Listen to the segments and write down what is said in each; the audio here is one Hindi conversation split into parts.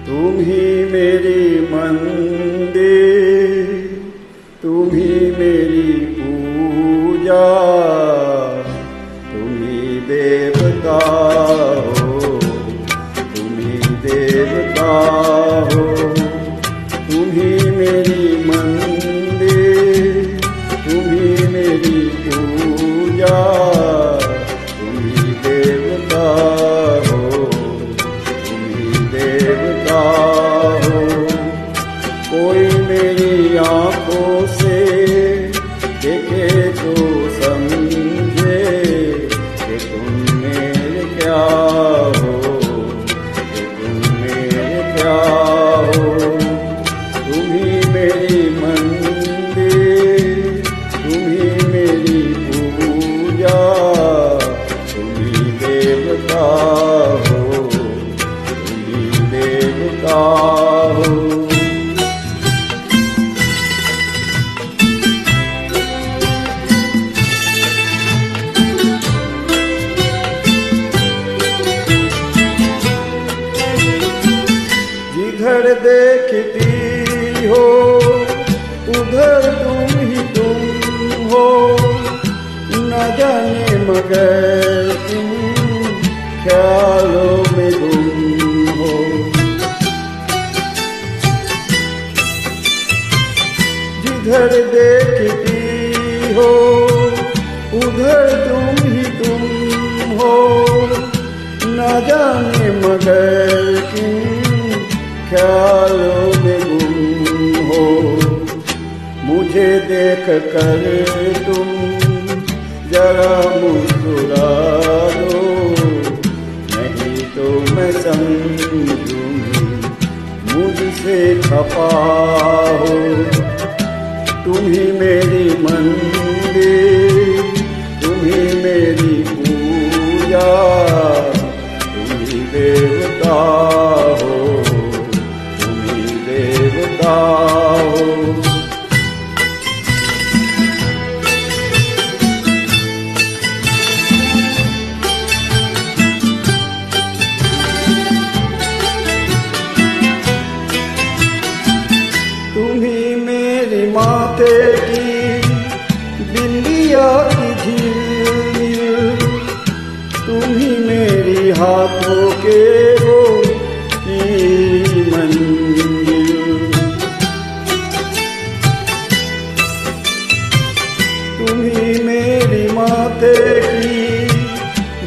तुम ही मेरी मंदिर, तुम ही मेरी पूजा, तुम ही देवता हो, तुम ही देवता हो। तुम ही मेरी मंदिर, तुम ही मेरी पूजा, तुम ही देवता हो, तुम ही देवता हो। कोई मेरी आँखों से देखे तो समझे कि तुम मेरे क्या हो, कि तुम मेरे क्या हो। तुम ही मेरी मंदिर, तुम ही मेरी पूजा, तुम ही देवता हो, तुम ही देवता हो। जिधर देखती हो उधर तुम ही तुम हो, न जाने मगर तुम ख्यालों में गुम हो। जिधर देखती हो उधर तुम ही तुम हो, न जाने मगर तुम ख्यालों में गुम हो। मुझे देख कर तुम जरा मुस्कुरा दो, नहीं तो मैं समझूंगी मुझसे खफा हो। तुम ही मेरी मंदिर, तुम ही मेरी पूजा, तुम ही देवता हो, देवता हो। तुम ही मेरी माथे की बिंदिया की झील, तुम ही मेरी हाथों के वो की मंजिल। तुम ही मेरी माथे की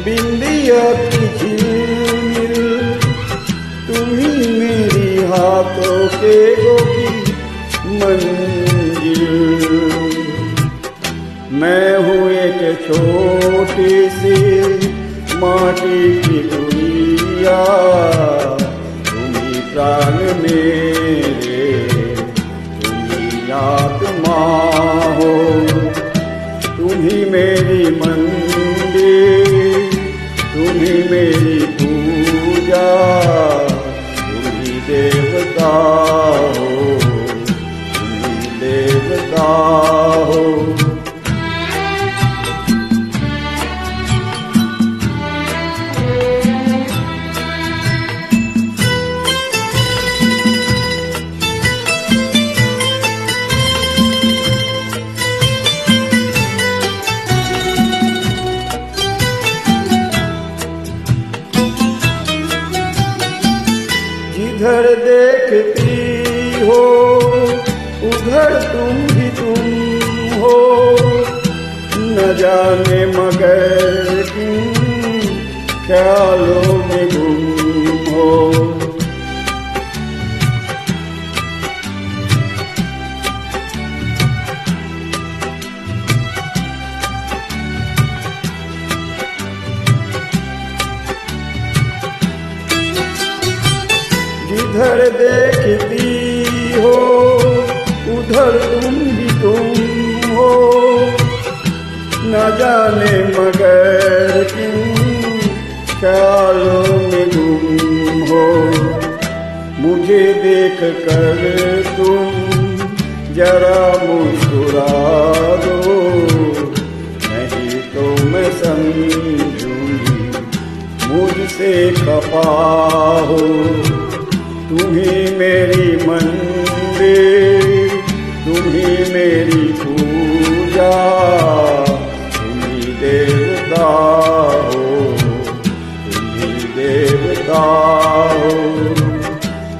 बिंदिया की झील, तुम ही मेरी हाथों के वो की मंजिल। मैं हूँ एक छोटी सी माटी की दुनिया, तुम ही प्राण मेरे, तुम ही आत्मा हो। तुम ही मेरी मंदिर, तुम ही मेरी पूजा, तुम ही देवता हो, तुम ही देवता हो। जिधर देखती हो उधर तुम ही तुम हो, न जाने मगर तुम ख्यालों में गुम हो। जिधर देखती हो उधर तुम ही तुम हो, न जाने मगर तुम ख्यालों में गुम हो। मुझे देख कर तुम जरा मुस्कुरा दो, नहीं तो मैं समझूंगी मुझसे खफा हो। तुम्ही मेरी मंदिर, तुम्ही मेरी पूजा, तुम्ही देवता हो, तुम्ही देवता हो।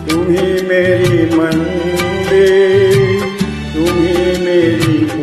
तुम्ही मेरी मंदिर, तुम्ही मेरी